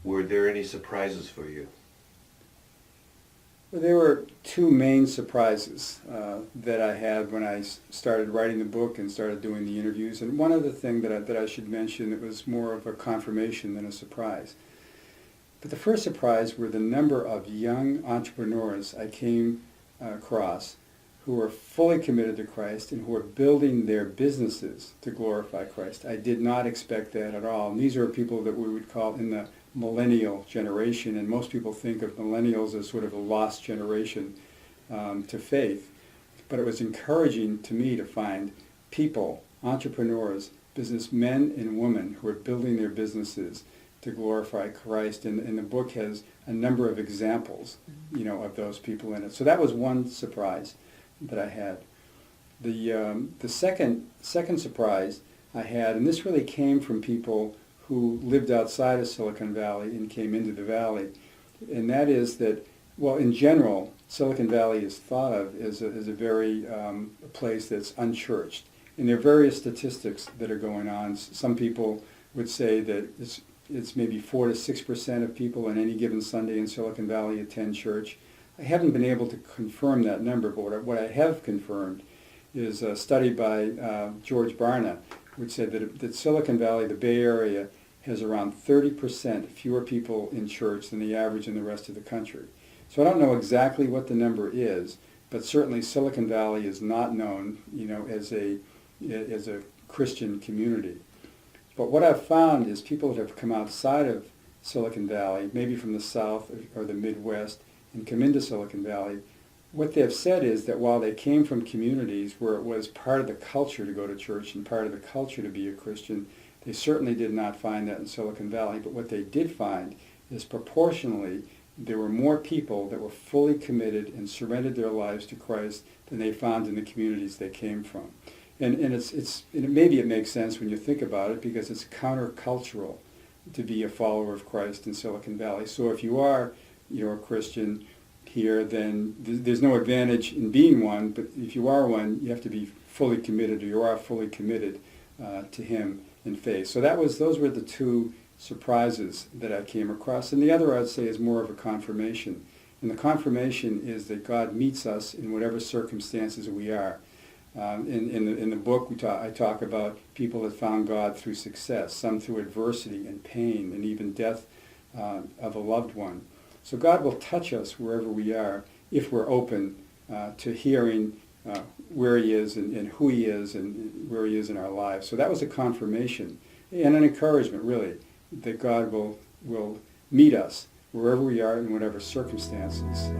Were there any surprises for you? Well, there were two main surprises that I had when I started writing the book and started doing the interviews. And one other thing that I should mention that was more of a confirmation than a surprise. But the first surprise were the number of young entrepreneurs I came across who were fully committed to Christ and who were building their businesses to glorify Christ. I did not expect that at all. And these are people that we would call in the millennial generation, and most people think of millennials as sort of a lost generation to faith. But it was encouraging to me to find people, entrepreneurs, businessmen and women who are building their businesses to glorify Christ. And the book has a number of examples, of those people in it. So that was one surprise that I had. The second surprise I had, and this really came from people who lived outside of Silicon Valley and came into the Valley, and that is that, well, in general, Silicon Valley is thought of as a very a place that's unchurched. And there are various statistics that are going on. Some people would say that it's maybe 4 to 6% of people on any given Sunday in Silicon Valley attend church. I haven't been able to confirm that number, but what I have confirmed is a study by George Barna, which said that Silicon Valley, the Bay Area, has around 30% fewer people in church than the average in the rest of the country. So I don't know exactly what the number is, but certainly Silicon Valley is not known, as a Christian community. But what I've found is people that have come outside of Silicon Valley, maybe from the South or the Midwest, and come into Silicon Valley, what they've said is that while they came from communities where it was part of the culture to go to church and part of the culture to be a Christian, they certainly did not find that in Silicon Valley. But what they did find is proportionally there were more people that were fully committed and surrendered their lives to Christ than they found in the communities they came from. And maybe it makes sense when you think about it, because it's countercultural to be a follower of Christ in Silicon Valley. So if you are a Christian here, then there's no advantage in being one, but if you are one, you have to be fully committed, or you are fully committed to Him in faith. So those were the two surprises that I came across. And the other, I'd say, is more of a confirmation. And the confirmation is that God meets us in whatever circumstances we are. In the book, I talk about people that found God through success, some through adversity and pain and even death of a loved one. So God will touch us wherever we are if we're open to hearing where He is and who He is and where He is in our lives. So that was a confirmation and an encouragement, really, that God will meet us wherever we are in whatever circumstances